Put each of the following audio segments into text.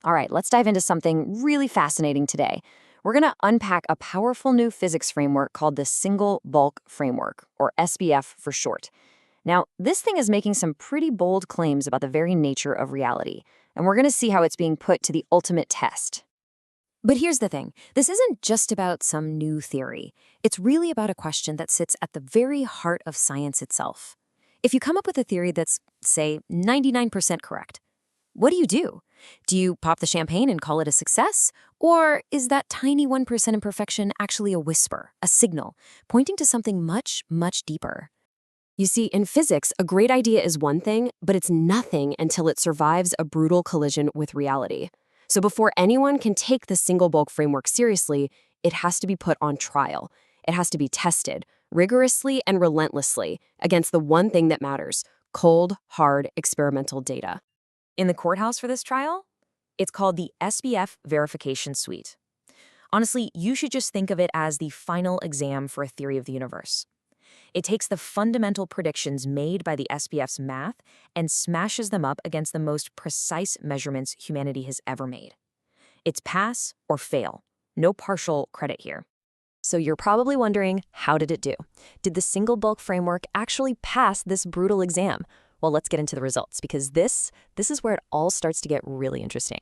All right, let's dive into something really fascinating today. We're going to unpack a powerful new physics framework called the Single Bulk Framework, or SBF for short. Now, this thing is making some pretty bold claims about the very nature of reality, and we're going to see how it's being put to the ultimate test. But here's the thing. This isn't just about some new theory. It's really about a question that sits at the very heart of science itself. If you come up with a theory that's, say, 99% correct, what do? Do you pop the champagne and call it a success? Or is that tiny 1% imperfection actually a whisper, a signal, pointing to something much, much deeper? You see, in physics, a great idea is one thing, but it's nothing until it survives a brutal collision with reality. So before anyone can take the single bulk framework seriously, it has to be put on trial. It has to be tested, rigorously and relentlessly, against the one thing that matters: cold, hard, experimental data. In the courthouse for this trial, it's called the SBF Verification Suite. Honestly, you should just think of it as the final exam for a theory of the universe. It takes the fundamental predictions made by the SBF's math and smashes them up against the most precise measurements humanity has ever made. It's pass or fail. No partial credit here. So you're probably wondering, how did it do? Did the single bulk framework actually pass this brutal exam? Well, let's get into the results, because this is where it all starts to get really interesting.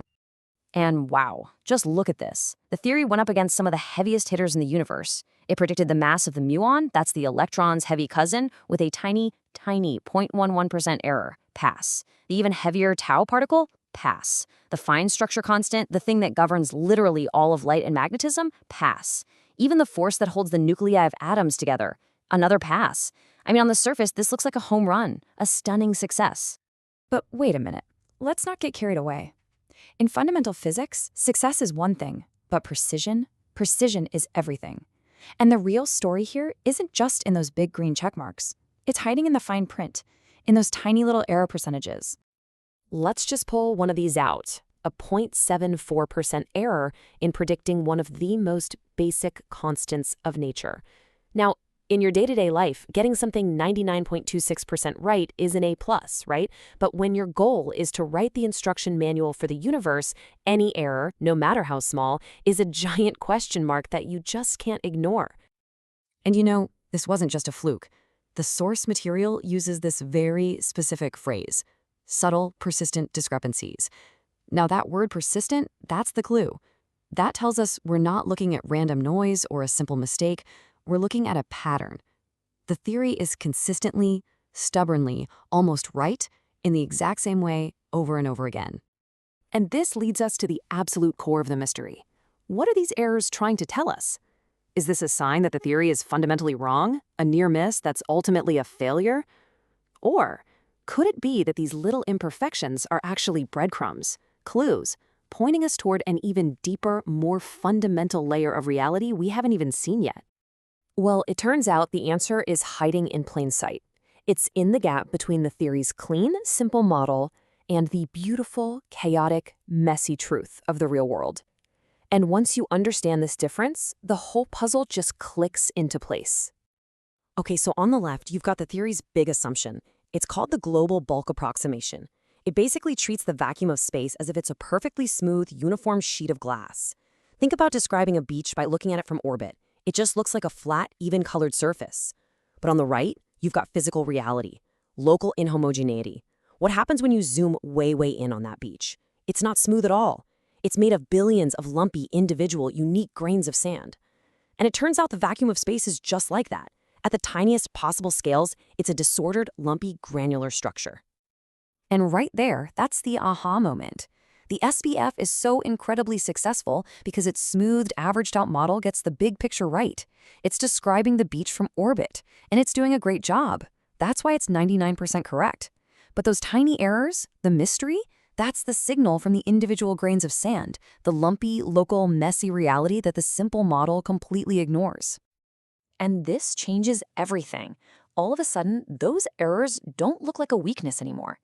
And wow, just look at this. The theory went up against some of the heaviest hitters in the universe. It predicted the mass of the muon, that's the electron's heavy cousin, with a tiny 0.11% error, pass. The even heavier tau particle, pass. The fine structure constant, the thing that governs literally all of light and magnetism, pass. Even the force that holds the nuclei of atoms together, another pass. I mean, on the surface, this looks like a home run, a stunning success. But wait a minute, let's not get carried away. In fundamental physics, success is one thing, but precision is everything. And the real story here isn't just in those big green check marks. It's hiding in the fine print, in those tiny little error percentages. Let's just pull one of these out, a 0.74% error in predicting one of the most basic constants of nature. Now, in your day-to-day life, getting something 99.26% right is an A+, right? But when your goal is to write the instruction manual for the universe, any error, no matter how small, is a giant question mark that you just can't ignore. And you know, this wasn't just a fluke. The source material uses this very specific phrase: subtle, persistent discrepancies. Now that word persistent, that's the clue. That tells us we're not looking at random noise or a simple mistake. We're looking at a pattern. The theory is consistently, stubbornly, almost right in the exact same way over and over again. And this leads us to the absolute core of the mystery. What are these errors trying to tell us? Is this a sign that the theory is fundamentally wrong, a near miss that's ultimately a failure? Or could it be that these little imperfections are actually breadcrumbs, clues, pointing us toward an even deeper, more fundamental layer of reality we haven't even seen yet? Well, it turns out the answer is hiding in plain sight. It's in the gap between the theory's clean, simple model and the beautiful, chaotic, messy truth of the real world. And once you understand this difference, the whole puzzle just clicks into place. Okay, so on the left, you've got the theory's big assumption. It's called the global bulk approximation. It basically treats the vacuum of space as if it's a perfectly smooth, uniform sheet of glass. Think about describing a beach by looking at it from orbit. It just looks like a flat, even-colored surface. But on the right, you've got physical reality, local inhomogeneity. What happens when you zoom way in on that beach? It's not smooth at all. It's made of billions of lumpy, individual, unique grains of sand. And it turns out the vacuum of space is just like that. At the tiniest possible scales, it's a disordered, lumpy, granular structure. And right there, that's the aha moment. The SBF is so incredibly successful because its smoothed, averaged-out model gets the big picture right. It's describing the beach from orbit, and it's doing a great job. That's why it's 99% correct. But those tiny errors, the mystery, that's the signal from the individual grains of sand, the lumpy, local, messy reality that the simple model completely ignores. And this changes everything. All of a sudden, those errors don't look like a weakness anymore.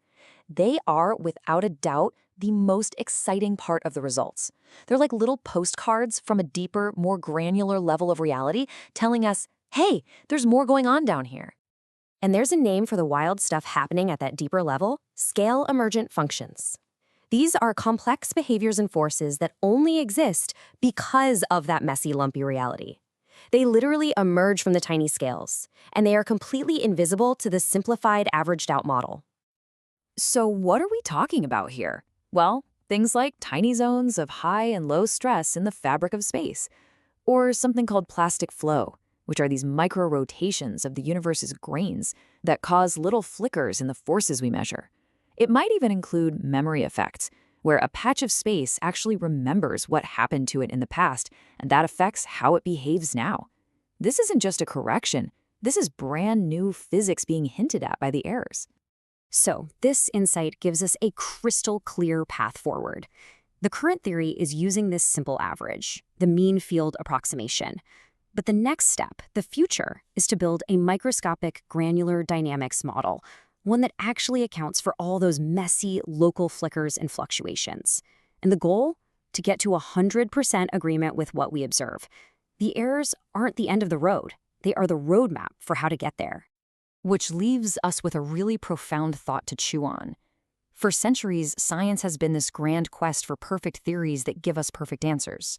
They are, without a doubt, the most exciting part of the results. They're like little postcards from a deeper, more granular level of reality telling us, hey, there's more going on down here. And there's a name for the wild stuff happening at that deeper level: scale emergent functions. These are complex behaviors and forces that only exist because of that messy, lumpy reality. They literally emerge from the tiny scales, and they are completely invisible to the simplified, averaged-out model. So what are we talking about here? Well, things like tiny zones of high and low stress in the fabric of space, or something called plastic flow, which are these micro-rotations of the universe's grains that cause little flickers in the forces we measure. It might even include memory effects, where a patch of space actually remembers what happened to it in the past, and that affects how it behaves now. This isn't just a correction. This is brand new physics being hinted at by the errors. So, this insight gives us a crystal clear path forward. The current theory is using this simple average, the mean field approximation. But the next step, the future, is to build a microscopic granular dynamics model, one that actually accounts for all those messy local flickers and fluctuations. And the goal? To get to 100% agreement with what we observe. The errors aren't the end of the road. They are the roadmap for how to get there. Which leaves us with a really profound thought to chew on. For centuries, science has been this grand quest for perfect theories that give us perfect answers.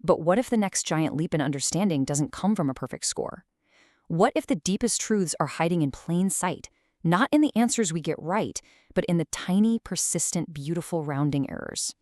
But what if the next giant leap in understanding doesn't come from a perfect score? What if the deepest truths are hiding in plain sight, not in the answers we get right, but in the tiny, persistent, beautiful rounding errors?